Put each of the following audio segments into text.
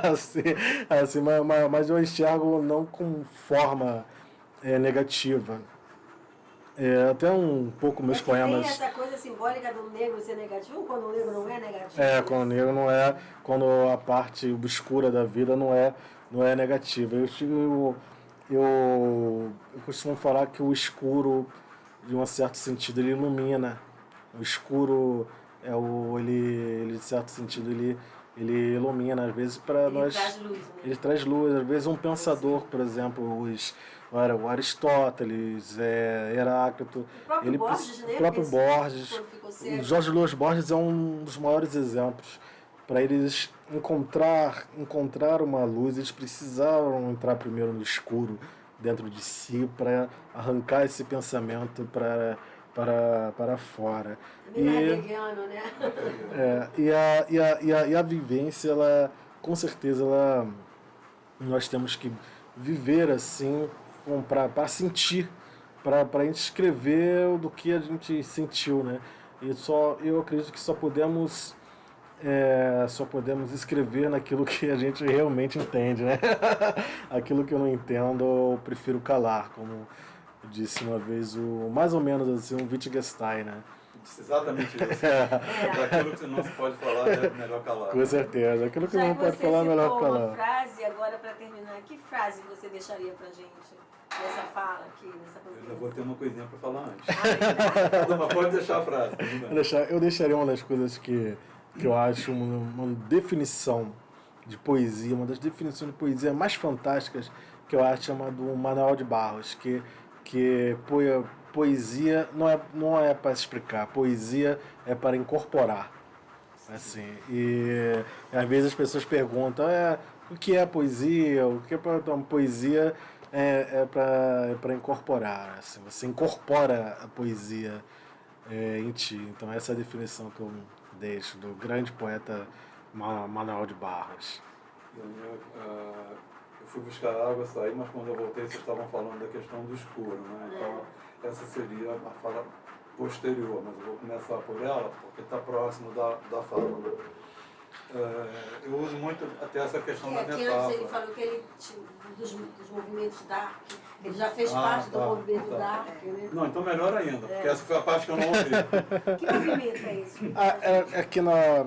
assim, assim, mas eu enxergo não com forma negativa. Até um pouco meus É que tem poemas. essa coisa simbólica do negro ser negativo, quando o negro não é negativo. Quando o negro não é, quando a parte obscura da vida não é negativa. Eu costumo falar que o escuro, de um certo sentido, ele ilumina. O escuro ele de certo sentido, ele ilumina, às vezes para nós. Traz luz, né? Ele traz luz, às vezes um pensador, por exemplo, o Aristóteles, Heráclito, O próprio Borges, o Jorge Luis Borges é um dos maiores exemplos. Para eles encontrar uma luz, eles precisaram entrar primeiro no escuro dentro de si para arrancar esse pensamento para fora. Heideggeriano, né? E a vivência, com certeza, nós temos que viver assim para sentir, para a gente escrever do que a gente sentiu, né? Eu acredito que só podemos escrever naquilo que a gente realmente entende, né? Aquilo que eu não entendo, eu prefiro calar, como disse uma vez mais ou menos assim, um Wittgenstein, né? Exatamente isso. Daquilo que não se pode falar, é melhor calar. Com certeza. Aquilo que não pode falar, é melhor calar. Uma frase, agora para terminar, que frase você deixaria pra gente nessa fala aqui, nessa conversa? Eu já vou ter uma coisinha para falar antes. Não, mas pode deixar a frase. Eu deixaria uma das coisas que eu acho uma definição de poesia, uma das definições de poesia mais fantásticas que eu acho, chamado Manuel de Barros, que poesia não é para explicar, poesia é para incorporar. Assim, e às vezes as pessoas perguntam o que é poesia, o que é poesia é para incorporar. Assim, você incorpora a poesia em ti. Então essa é a definição que eu deixo do grande poeta Manuel de Barros. Eu fui buscar água, saí, mas quando eu voltei vocês estavam falando da questão do escuro, né? Então essa seria a fala posterior, mas eu vou começar por ela porque está próximo da fala. Eu uso muito até essa questão da metáfora. Antes ele falou que ele dos movimentos dark, ele já fez parte do movimento dark, né? Não, então melhor ainda, porque essa foi a parte que eu não ouvi. Que movimento é esse? Aqui na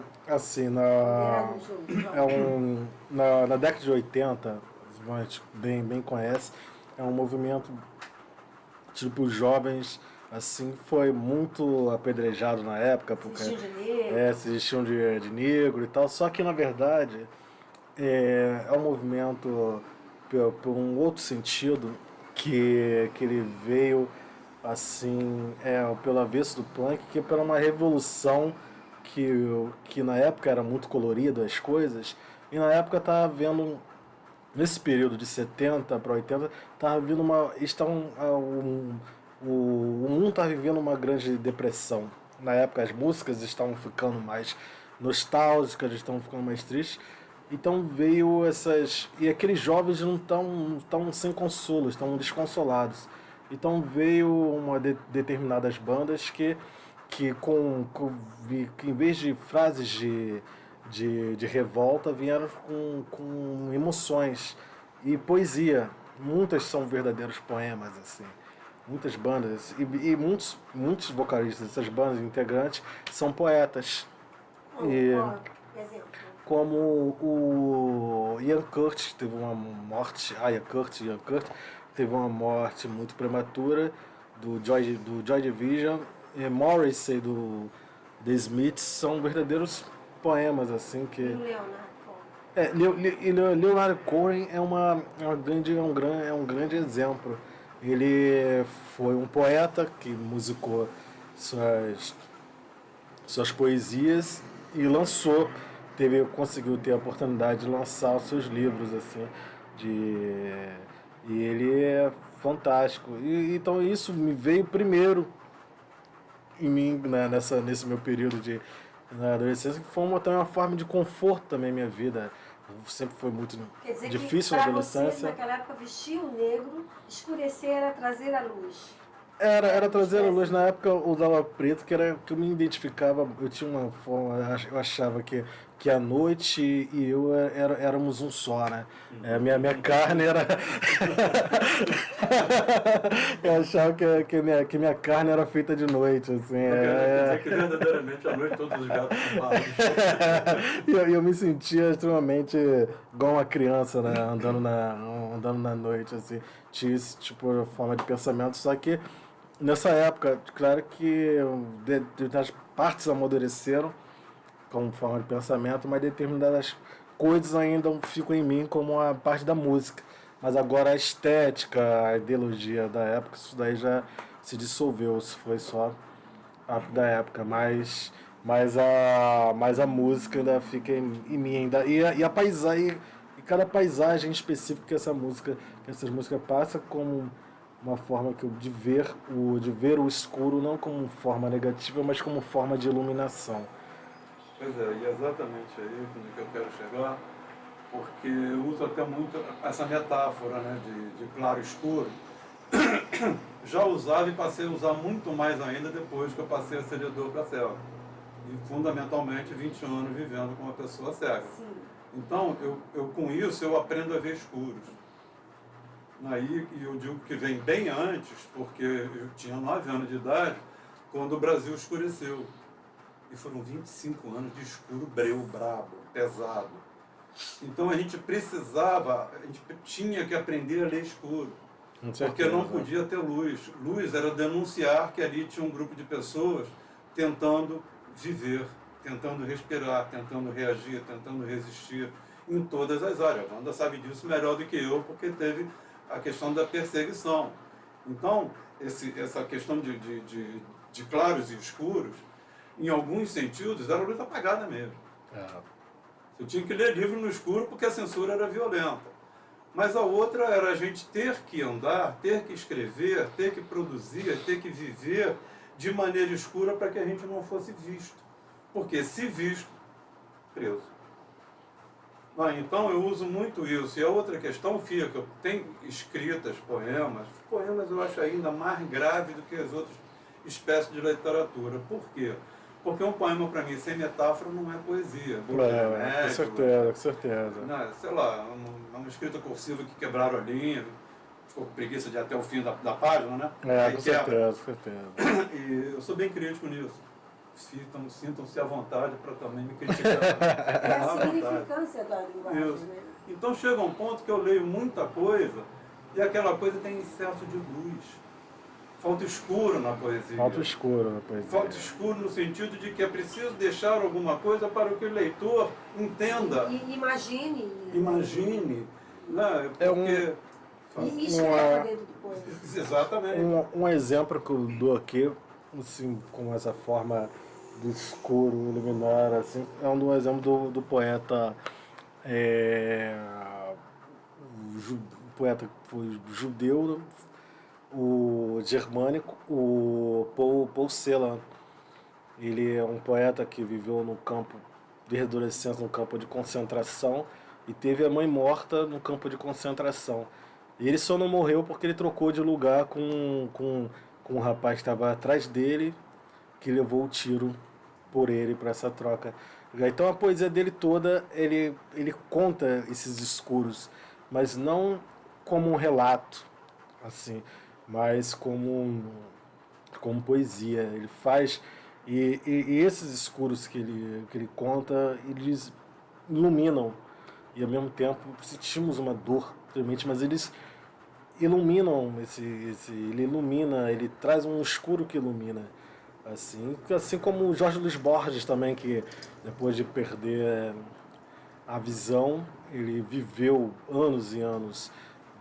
década de 80, a gente bem conhece, é um movimento tipo jovens, assim, foi muito apedrejado na época, porque se vestiam de negro e tal, só que na verdade é um movimento por um outro sentido que ele veio assim, pelo avesso do punk, que é por uma revolução que na época era muito colorido as coisas, e na época estava vendo, nesse período de 70 para 80, estava vindo o mundo está vivendo uma grande depressão. Na época as músicas estavam ficando mais nostálgicas, estavam ficando mais tristes. Então veio e aqueles jovens não estão sem consolo, estão desconsolados. Então veio determinadas bandas que em vez de frases de revolta, vieram com emoções e poesia. Muitas são verdadeiros poemas, assim. Muitas bandas e muitos vocalistas dessas bandas integrantes são poetas. Exemplo. Como o Ian Curtis teve uma morte, Ian Curtis teve uma morte muito prematura, do Joy Division, e Morrissey do The Smiths, são verdadeiros poemas, assim, que Leonard Cohen é um grande exemplo. Ele foi um poeta que musicou suas poesias e conseguiu ter a oportunidade de lançar os seus livros, assim, e ele é fantástico. Então isso me veio primeiro em mim, né, nesse meu período na adolescência, que foi também uma forma de conforto também na minha vida. Sempre foi muito difícil na adolescência. Você, naquela época, vestir o negro, escurecer era trazer a luz. Era trazer a luz. Na época eu usava preto, que eu me identificava, eu tinha uma forma, eu achava que que a noite e eu éramos um só, né? Minha carne era... Eu achava que minha carne era feita de noite, assim. Quer dizer que verdadeiramente à noite todos os gatos são pardos. E eu me sentia extremamente igual uma criança, né? Andando na noite, assim. Tinha esse tipo de forma de pensamento, só que nessa época, claro que determinadas partes amadureceram como forma de pensamento, mas determinadas coisas ainda ficam em mim como a parte da música. Mas agora a estética, a ideologia da época, isso daí já se dissolveu, isso foi só da época, mas a música ainda fica em mim ainda. E a paisagem, e cada paisagem específica que essas músicas passam como uma forma de ver o escuro não como forma negativa, mas como forma de iluminação. Pois é, e é exatamente aí que eu quero chegar, porque eu uso até muito essa metáfora, né, de claro e escuro. Já usava e passei a usar muito mais ainda depois que eu passei a ser ligador para cego. E fundamentalmente 21 anos vivendo com uma pessoa cega. Sim. Então, com isso eu aprendo a ver escuros. Aí eu digo que vem bem antes, porque eu tinha 9 anos de idade quando o Brasil escureceu. E foram 25 anos de escuro breu, brabo, pesado. Então a gente tinha que aprender a ler escuro. Porque não podia ter luz. Luz era denunciar que ali tinha um grupo de pessoas tentando viver, tentando respirar, tentando reagir, tentando resistir em todas as áreas. A Wanda sabe disso melhor do que eu, porque teve a questão da perseguição. Então, essa questão de claros e escuros, em alguns sentidos, era luz apagada mesmo. Você tinha que ler livro no escuro porque a censura era violenta. Mas a outra era a gente ter que andar, ter que escrever, ter que produzir, ter que viver de maneira escura para que a gente não fosse visto. Porque se visto, preso. Então eu uso muito isso. E a outra questão fica, eu tenho escritas poemas eu acho ainda mais grave do que as outras espécies de literatura. Por quê? Porque um poema, para mim, sem metáfora, não é poesia. Com certeza, com certeza. Sei lá, uma escrita cursiva que quebraram a linha, ficou com preguiça de ir até o fim da página, né? Com certeza, com certeza. E eu sou bem crítico nisso. Sintam-se à vontade para também me criticar. É a significância da linguagem, né? Então chega um ponto que eu leio muita coisa e aquela coisa tem excesso de luz. Falta escuro na poesia. Falta escuro na poesia. Falta escuro no sentido de que é preciso deixar alguma coisa para que o leitor entenda. E imagine. Imagine. Né? Porque... E escreva dentro do poema. Exatamente. Um exemplo que eu dou aqui, assim, com essa forma do escuro iluminar, assim, é um exemplo do poeta, o poeta que foi judeu, o germânico, o Paul Celan. Ele é um poeta que viveu no campo de adolescência, no campo de concentração, e teve a mãe morta no campo de concentração. E ele só não morreu porque ele trocou de lugar com um rapaz que estava atrás dele, que levou o tiro por ele para essa troca. Então a poesia dele toda, ele conta esses escuros, mas não como um relato, assim, mas como poesia. Ele faz... E esses escuros que ele conta, eles iluminam. E ao mesmo tempo sentimos uma dor tremenda, mas eles iluminam ele ilumina, ele traz um escuro que ilumina. Assim como o Jorge Luis Borges também, que depois de perder a visão, ele viveu anos e anos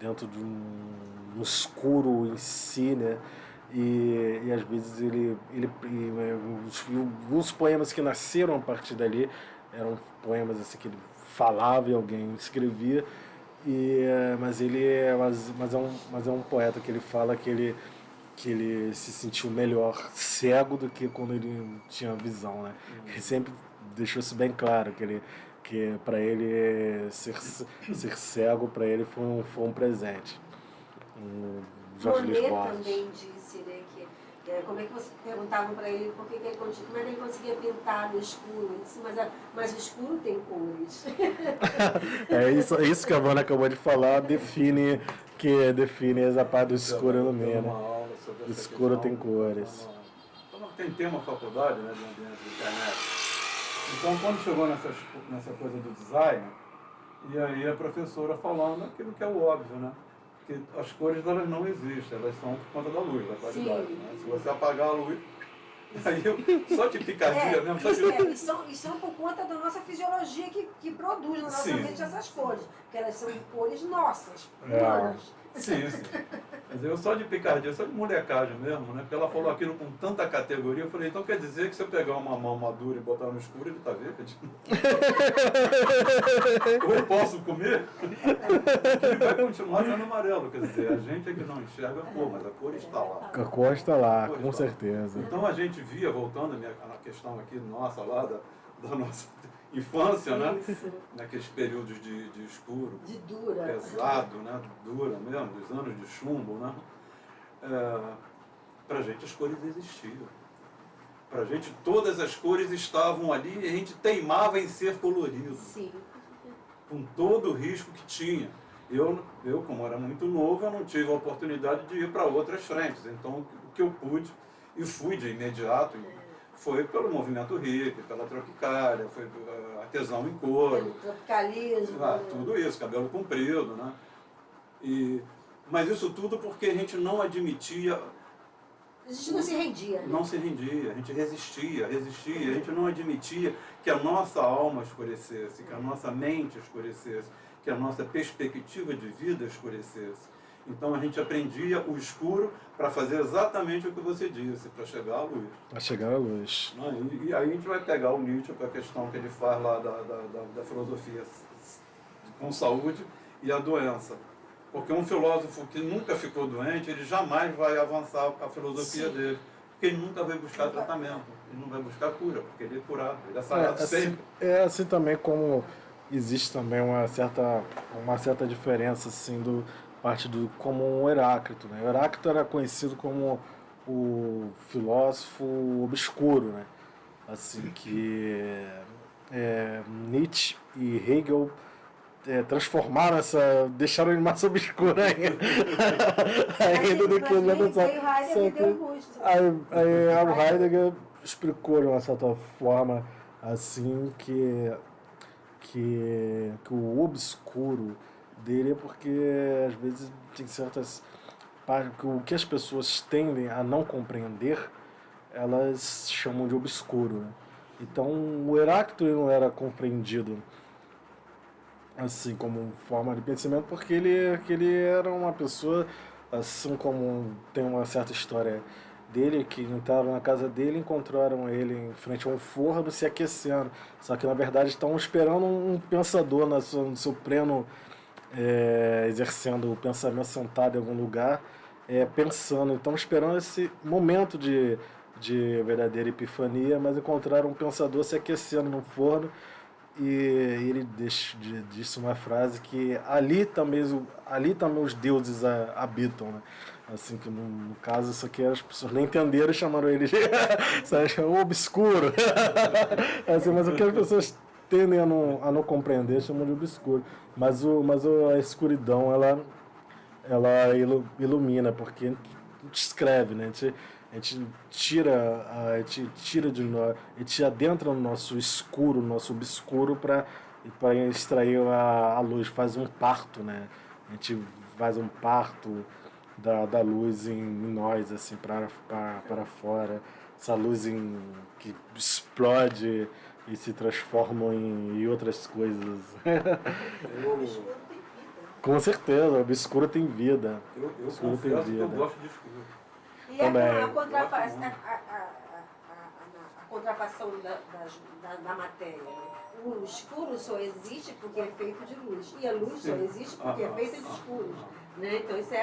dentro de um escuro em si, né? E às vezes os poemas que nasceram a partir dali eram poemas assim que ele falava e alguém escrevia, mas é um poeta que ele fala que ele se sentiu melhor cego do que quando ele tinha visão, né? Ele sempre deixou isso bem claro, que para ele ser cego para ele foi um presente. Jorge Luis Borges também disse, né, Como é que você perguntavam para ele como é que ele conseguia pintar no escuro? Ele disse, mas o escuro tem cores. É isso que a Vânia acabou de falar, define essa parte do escuro ilumina. O escuro tem cores. Então, tem tema faculdade, né, de ambiente de internet. Então, quando chegou nessa coisa do design, e aí a professora falando aquilo que é o óbvio, né? Que as cores elas não existem, elas são por conta da luz, da qualidade. Né? Se você apagar a luz, aí só de picardia mesmo. E são por conta da nossa fisiologia que produz na nossa mente essas cores, porque elas são cores nossas, humanas. Sim. Mas eu só de picardia, só de molecagem mesmo, né? Porque ela falou aquilo com tanta categoria, eu falei, então quer dizer que se eu pegar uma mão madura e botar no escuro, ele tá verde? Ou eu posso comer? Ele vai continuar sendo amarelo, quer dizer, a gente é que não enxerga a cor, mas a cor está lá. A cor está lá, com certeza. Então a gente via, voltando a questão aqui nossa lá, da nossa infância, né? Naqueles períodos de escuro, de dura, pesado, né? Dura mesmo, dos anos de chumbo, né? Pra gente as cores existiam. Pra gente todas as cores estavam ali e a gente teimava em ser colorido. Sim. Com todo o risco que tinha. Eu, como era muito novo, eu não tive a oportunidade de ir para outras frentes. Então, o que eu pude, e fui de imediato, foi pelo movimento hippie, pela tropicália, foi artesão em couro. Pelo tropicalismo. Tudo isso, cabelo comprido, né? Mas isso tudo porque a gente não admitia... A gente não se rendia. Né? Não se rendia, a gente resistia, a gente não admitia que a nossa alma escurecesse, que a nossa mente escurecesse, que a nossa perspectiva de vida escurecesse. Então a gente aprendia o escuro para fazer exatamente o que você disse, para chegar à luz. Para chegar à luz. E aí a gente vai pegar o Nietzsche com a questão que ele faz lá da filosofia com saúde e a doença. Porque um filósofo que nunca ficou doente, ele jamais vai avançar a filosofia dele. Porque ele nunca vai buscar tratamento, ele não vai buscar cura, porque ele é curado, ele é sarado sempre. É assim também como existe também uma certa diferença assim como um Heráclito, né? O Heráclito era conhecido como o filósofo obscuro, né? Assim que Nietzsche e Hegel deixaram ele mais obscuro ainda do que ele já pensava. Aí o Heidegger explicou de uma certa forma assim que o obscuro dele é porque às vezes tem certas partes que o que as pessoas tendem a não compreender, elas chamam de obscuro, né? Então o Heráclito não era compreendido assim como forma de pensamento porque ele era uma pessoa, assim como tem uma certa história dele, que entraram na casa dele e encontraram ele em frente a um forno se aquecendo. Só que na verdade estão esperando um pensador no seu pleno exercendo o pensamento sentado em algum lugar, pensando. Então esperando esse momento de verdadeira epifania, mas encontraram um pensador se aquecendo no forno. E ele disse uma frase que ali também os deuses habitam, né? Assim que no caso isso aqui as pessoas nem entenderam e chamaram ele de obscuro. Assim, mas o que as pessoas tendem a não compreender chamam de obscuro. Mas a escuridão ela ilumina, porque a gente escreve, né? A gente tira de nós, a gente adentra no nosso escuro, no nosso obscuro para extrair a luz, faz um parto, né? A gente faz um parto da luz em nós, assim, para fora. Essa luz que explode e se transforma em outras coisas. O obscuro tem vida. Com certeza, o obscuro tem vida. Eu confesso que eu gosto de escuro. E a contrafação da matéria. Né? O escuro só existe porque é feito de luz. E a luz só existe porque é feita de escuros. Né? Então isso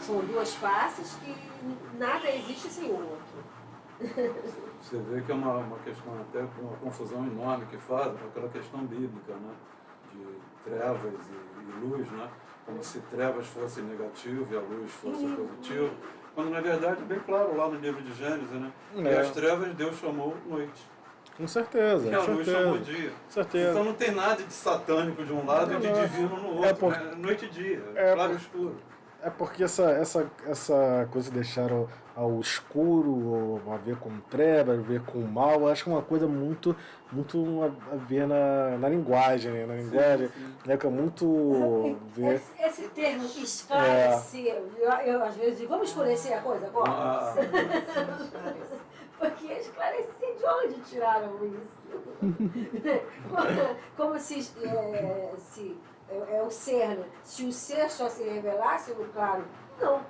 são duas faces que nada existe sem o outro. Você vê que é uma questão, até uma confusão enorme que fazem com aquela questão bíblica, né? De trevas e luz, né? como se trevas fosse negativo e a luz fosse positivo, quando na verdade é bem claro lá no livro de Gênesis, né? E as trevas Deus chamou noite. Com certeza. E a luz chamou dia. Certeza. Então não tem nada de satânico de um lado e de divino no outro, né? Noite e dia, claro e escuro. É porque essa coisa de deixar ao escuro, a ver com trevas, a ver com mal, eu acho que é uma coisa muito a ver na linguagem, né? Na linguagem, né? Que é muito ver... Esse termo esclarecer, eu às vezes digo, vamos escurecer a coisa agora? Porque esclarecer de onde tiraram isso? Como se é o ser, né? Se o ser só se revelasse no claro, não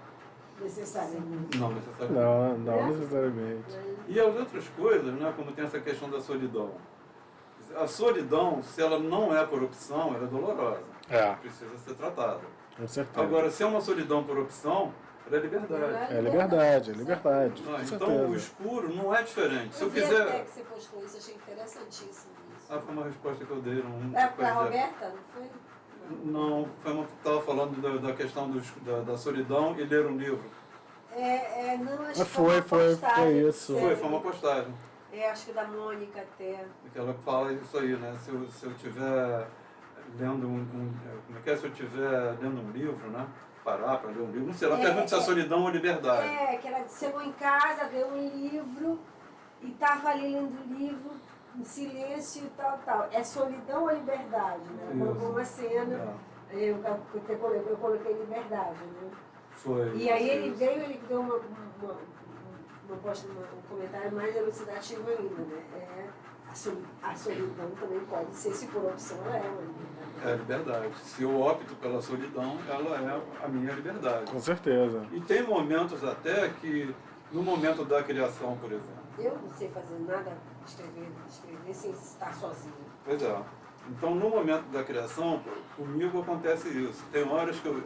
necessariamente. Não necessariamente. Não necessariamente. E as outras coisas, né, como tem essa questão da solidão. A solidão, se ela não é por opção, ela é dolorosa. Precisa ser tratada. Com certeza. Agora, se é uma solidão por opção, ela é liberdade. É liberdade. Ah, então o escuro não é diferente. Se eu vi quiser... até que você postou isso, achei interessantíssimo isso. Foi uma resposta que eu dei. Para a Roberta, não foi? Não, estava falando da questão da solidão e ler um livro. Não, acho que foi isso. Foi uma postagem. Acho que da Mônica até. Que ela fala isso aí, né? Se eu estiver lendo como é que é? Se eu estiver lendo um livro, né? Parar para ler um livro. Não sei, ela pergunta se é solidão ou liberdade. Que ela chegou em casa, leu um livro e estava ali lendo o livro em silêncio e tal. É solidão ou liberdade, né? Colocou uma cena, eu coloquei liberdade, né? Foi. E aí ele veio, ele deu um comentário mais elucidativo ainda, né? A solidão também pode ser, se por opção, ela é uma liberdade. É liberdade. Se eu opto pela solidão, ela é a minha liberdade. Com certeza. E tem momentos até que, no momento da criação, por exemplo. Eu não sei fazer nada, escrever sem estar sozinho. Pois é. Então, no momento da criação, comigo acontece isso. Tem horas que eu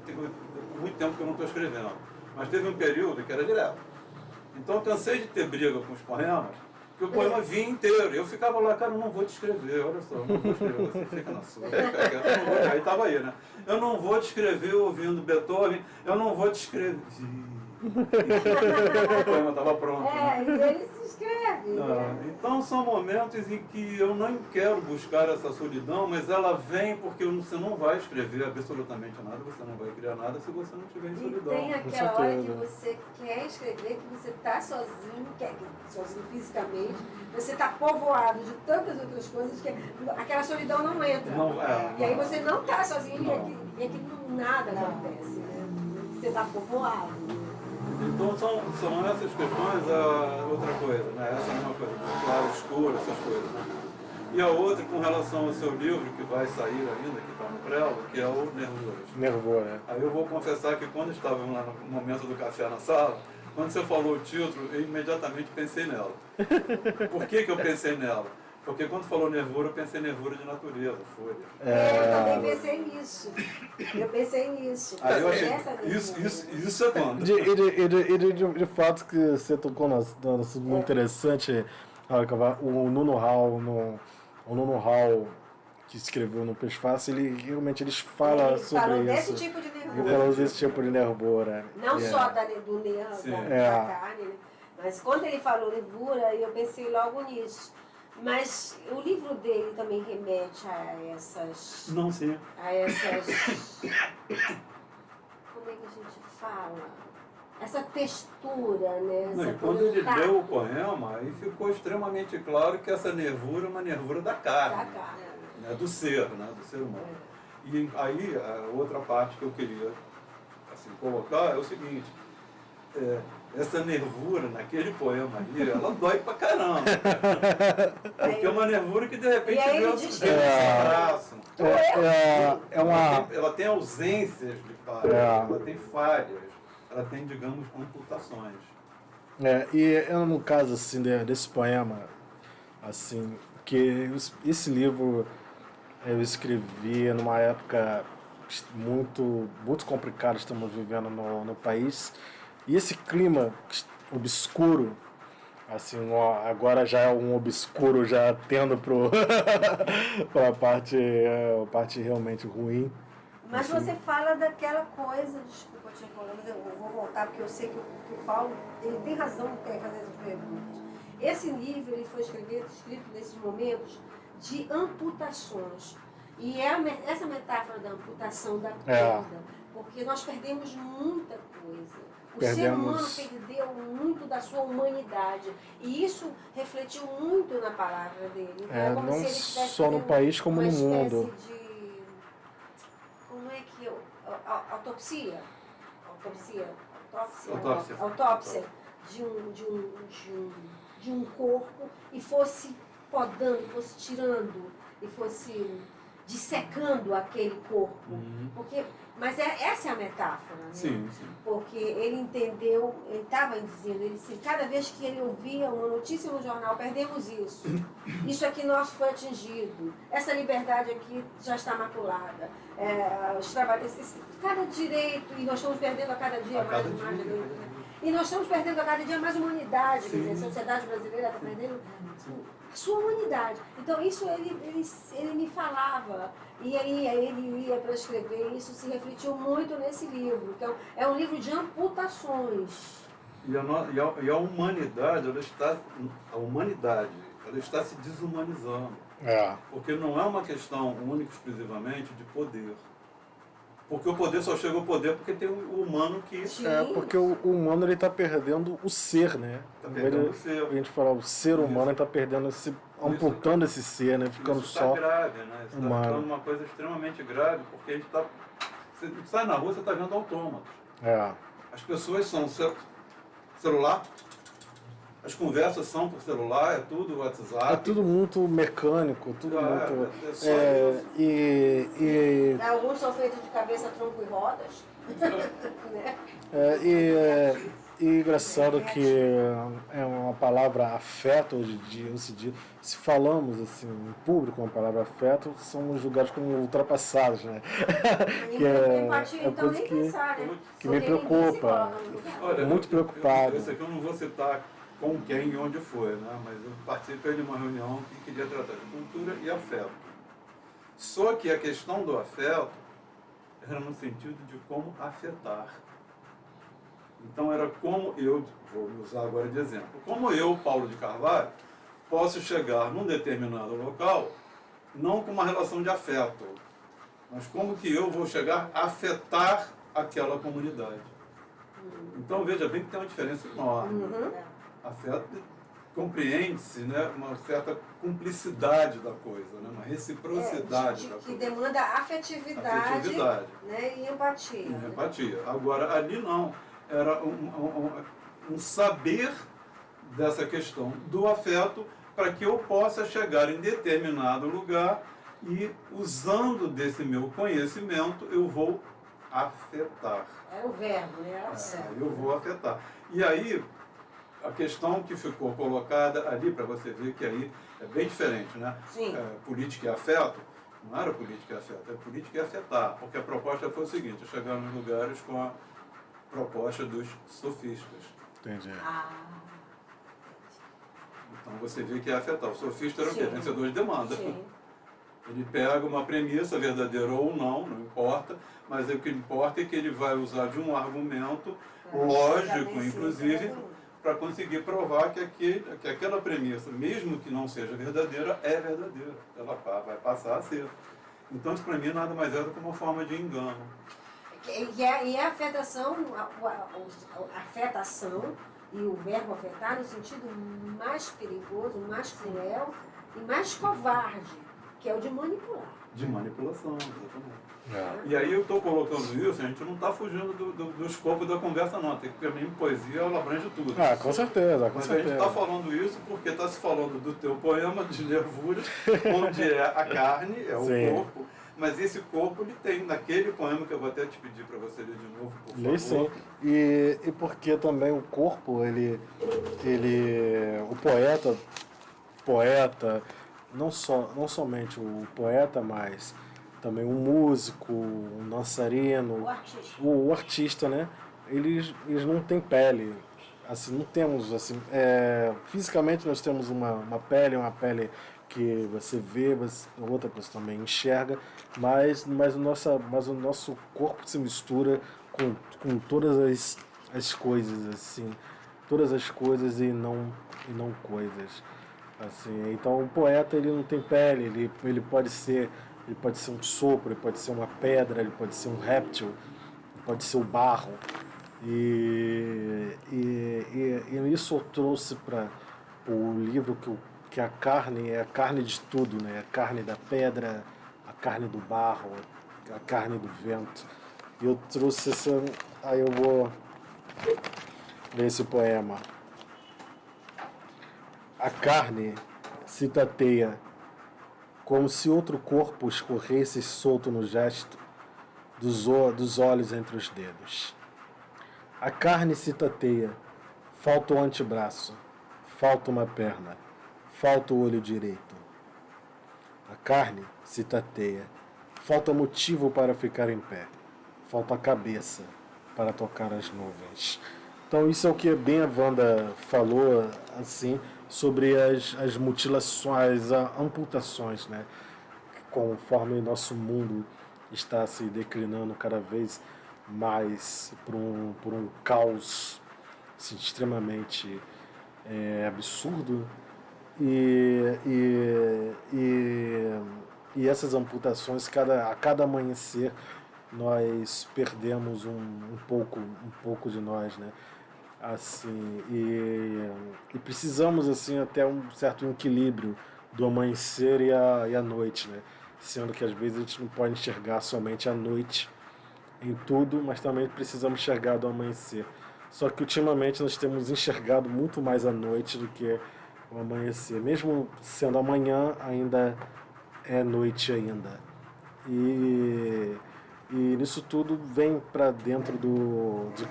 tenho muito tempo que eu não estou escrevendo, mas teve um período que era direto. Então, eu cansei de ter briga com os poemas, que o poema vinha inteiro. Eu ficava lá, cara, eu não vou te escrever, olha só, eu não vou escrever, você fica na sua. Aí estava aí, né? Eu não vou te escrever ouvindo Beethoven, eu não vou te escrever. O poema estava pronto. E ele se escreve. Então são momentos em que eu não quero buscar essa solidão, mas ela vem porque você não vai escrever absolutamente nada, você não vai criar nada se você não estiver em solidão. E tem aquela hora que você quer escrever, que você está sozinho, sozinho fisicamente, você está povoado de tantas outras coisas que aquela solidão não entra. E aí você não está sozinho e aqui nada acontece, né? Você está povoado. Então são essas questões, outra coisa, né? Essa é uma coisa, claro, escuro, essas coisas, né? E a outra com relação ao seu livro, que vai sair ainda, que está no prelo, que é o Nervoura. Aí eu vou confessar que quando estávamos lá no momento do café na sala, quando você falou o título, eu imediatamente pensei nela. Por que eu pensei nela? Porque quando falou nervura, eu pensei em nervura de natureza, folha. Eu também pensei nisso. Eu pensei nisso. Aí eu achei, isso é quando? De fato que você tocou no assunto muito interessante, o Nuno Hall, que escreveu no Peixe Fácil, ele fala sobre isso. Desse tipo de nervura. Ele falou desse tipo de nervura. Não só do nervo, da carne, né? Mas quando ele falou nervura, eu pensei logo nisso. Mas o livro dele também remete a essas... Não, sim. A essas... Como é que a gente fala? Essa textura, né? Não, quando ele leu o poema, aí ficou extremamente claro que essa nervura é uma nervura da carne. Da carne. Né? Do ser humano. E aí, a outra parte que eu queria colocar é o seguinte... essa nervura naquele poema ali, ela dói pra caramba. Porque é uma nervura que de repente deu um braço. Ela tem ausências de falhas, ela tem falhas, ela tem, digamos, amputações. E no caso assim, desse poema, assim, que esse livro eu escrevi numa época muito complicada que estamos vivendo no país. E esse clima obscuro, assim, agora já é um obscuro já tendo para a parte realmente ruim. Mas você fala daquela coisa, desculpa te falar, mas eu vou voltar porque eu sei que o Paulo ele tem razão em fazer essas perguntas. Esse livro ele foi escrito nesses momentos de amputações. E essa metáfora da amputação da perda, porque nós perdemos muita coisa. O ser humano perdeu muito da sua humanidade. E isso refletiu muito na palavra dele. Então, como não se ele tivesse só no país como no mundo. Como é que autópsia de um corpo e fosse podando, fosse tirando e fosse dissecando aquele corpo. Mas essa é a metáfora, né? Sim. Porque ele entendeu, ele estava dizendo, cada vez que ele ouvia uma notícia no jornal, perdemos isso. Isso aqui nosso foi atingido. Essa liberdade aqui já está maculada. Os trabalhadores, cada direito, e nós estamos perdendo a cada dia mais direito. E nós estamos perdendo a cada dia mais humanidade. Quer dizer, a sociedade brasileira está perdendo a sua humanidade. Então isso ele me falava. E aí ele ia para escrever, isso se refletiu muito nesse livro, que é um livro de amputações. E a humanidade, ela está se desumanizando. Porque não é uma questão única, exclusivamente, de poder. Porque o poder só chega ao poder porque tem o humano que... Porque o humano ele está perdendo o ser, né? Está perdendo o ser. A gente fala, o ser humano está perdendo amputando esse ser, né? Ficando isso só grave, né? Isso está ficando uma coisa extremamente grave, porque a gente está... Você sai na rua, você está vendo autômatos. As pessoas são celular, as conversas são por celular, é tudo WhatsApp. É tudo muito mecânico, tudo muito... Alguns são feitos de cabeça, tronco e rodas. E engraçado que é uma palavra afeto hoje em dia, se falamos assim em público uma palavra afeto, somos julgados como ultrapassados, né? Então nem pensar, né? Que me preocupa. Olha, muito preocupado. Esse aqui eu não vou citar com quem e onde foi, né? Mas eu participei de uma reunião que queria tratar de cultura e afeto. Só que a questão do afeto era no sentido de como afetar. Então era como eu, vou usar agora de exemplo, como eu, Paulo de Carvalho, posso chegar num determinado local, não com uma relação de afeto, mas como que eu vou chegar a afetar aquela comunidade. Então veja bem que tem uma diferença enorme. Afeto compreende-se, né, uma certa cumplicidade da coisa, né, uma reciprocidade da coisa. Que demanda afetividade. Né, e empatia. Empatia. Agora, ali não. Era um saber dessa questão do afeto para que eu possa chegar em determinado lugar e, usando desse meu conhecimento, eu vou afetar. É o verbo, né? Eu vou afetar. E aí, a questão que ficou colocada ali, para você ver que aí é bem diferente, né? Sim. Política e afeto, não era política e afeto, é política e afetar, porque a proposta foi o seguinte, chegar nos lugares com a proposta dos sofistas. Entendi. Então você vê que é afetar. O sofista era o quê? Vencedor de demanda. Sim. Ele pega uma premissa, verdadeira ou não importa, mas o que importa é que ele vai usar de um argumento lógico, inclusive, para conseguir provar que aquela premissa, mesmo que não seja verdadeira, é verdadeira. Ela vai passar a ser. Então isso para mim nada mais é do que uma forma de engano. E a afetação, a afetação e o verbo afetar no sentido mais perigoso, mais cruel e mais covarde, que é o de manipular. De manipulação, exatamente. E aí eu estou colocando isso, a gente não está fugindo do escopo da conversa não, tem que, para mim, poesia ela abrange tudo. Com certeza, Mas a gente está falando isso porque está se falando do teu poema de nervuras, onde é a carne, é o corpo, mas esse corpo ele tem naquele poema que eu vou até te pedir para você ler de novo, por favor. Sim. E porque também o corpo, o poeta, não somente o poeta, mas também o músico, o dançarino, o artista, né? Eles não têm pele. Assim, não temos, assim, fisicamente nós temos uma pele porque você vê, a outra pessoa também enxerga, mas o nosso corpo se mistura com todas as coisas, assim, todas as coisas e não coisas. Assim, então o poeta ele não tem pele, ele pode ser um sopro, ele pode ser uma pedra, ele pode ser um réptil, ele pode ser o barro. E isso eu trouxe para o livro que a carne é a carne de tudo, né? A carne da pedra, a carne do barro, a carne do vento. E eu trouxe essa. Aí eu vou ler esse poema. A carne se tateia, como se outro corpo escorresse solto no gesto dos olhos entre os dedos. A carne se tateia, falta o antebraço, falta uma perna, falta o olho direito. A carne se tateia, falta motivo para ficar em pé, falta a cabeça para tocar as nuvens. Então isso é o que a Wanda falou, assim, sobre as mutilações, as amputações, né? Conforme nosso mundo está se declinando cada vez mais por um caos assim, extremamente absurdo e essas amputações, a cada amanhecer nós perdemos um pouco de nós, né? Assim, e precisamos assim até um certo equilíbrio do amanhecer e a noite, né? Sendo que às vezes a gente não pode enxergar somente a noite em tudo, mas também precisamos enxergar do amanhecer. Só que ultimamente nós temos enxergado muito mais a noite do que o amanhecer. Mesmo sendo amanhã, ainda é noite ainda. E nisso tudo vem para dentro de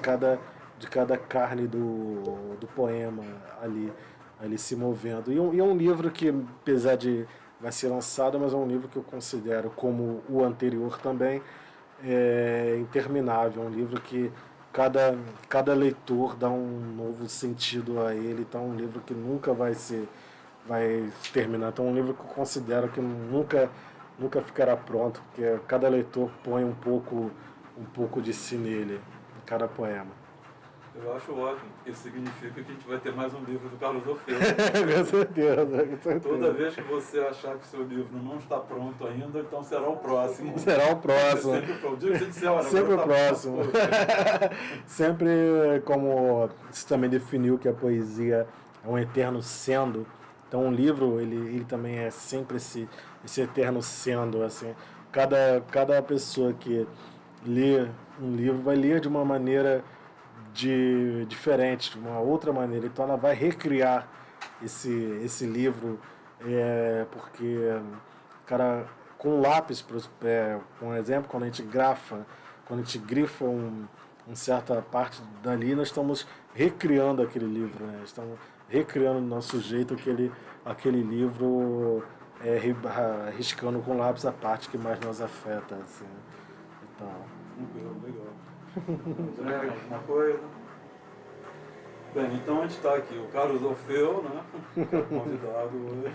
cada carne do poema ali se movendo. E é um livro que, apesar de vai ser lançado, mas é um livro que eu considero, como o anterior também, interminável. É um livro que cada leitor dá um novo sentido a ele. Então é um livro que nunca vai terminar. Então é um livro que eu considero que nunca ficará pronto, porque cada leitor põe um pouco de si nele, em cada poema. Eu acho ótimo, porque significa que a gente vai ter mais um livro do Carlos Orfeu. Com certeza. Toda vez que você achar que o seu livro não está pronto ainda, então será o próximo. Será o próximo. Sempre o próximo. Sempre, como você também definiu que a poesia é um eterno sendo, então um livro ele também é sempre esse eterno sendo. Assim. Cada pessoa que lê um livro vai ler de uma maneira diferente, de uma outra maneira. Então ela vai recriar esse livro, porque, cara, com lápis, por exemplo, quando a gente grifa uma certa parte dali, nós estamos recriando aquele livro, né? Estamos recriando do nosso jeito aquele livro, riscando com lápis a parte que mais nos afeta. Assim. Então, legal. Alguma coisa? Bem, então a gente está aqui, o Carlos Orfeu, né? Que é o convidado hoje.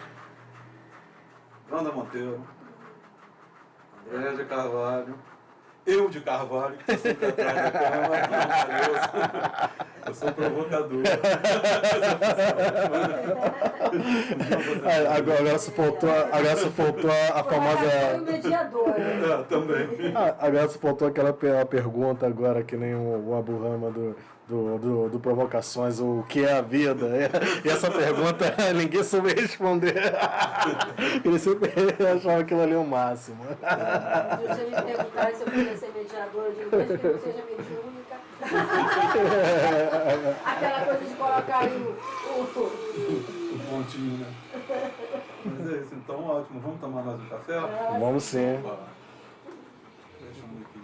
Wanda Monteiro, André de Carvalho, eu de Carvalho, que estou sempre atrás da câmera, eu sou provocador. Agora se faltou a famosa. Mediador, né? Também. Agora se faltou aquela pergunta agora, que nem o Abu Rama do Provocações, o que é a vida? E essa pergunta ninguém soube responder. Ele sempre achava aquilo ali o máximo. Se me perguntarem se eu podia ser mediador, eu digo, desde que eu seja mediúnica. Aquela coisa de colocar aí o pontinho, né? Mas é isso, então ótimo. Vamos tomar mais um café? Vamos sim. Deixa eu ver aqui.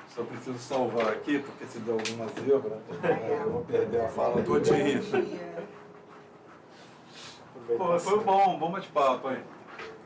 Só preciso salvar aqui, porque se der alguma zebra, eu vou perder a fala todinha. Pô, foi bom bate-papo, hein?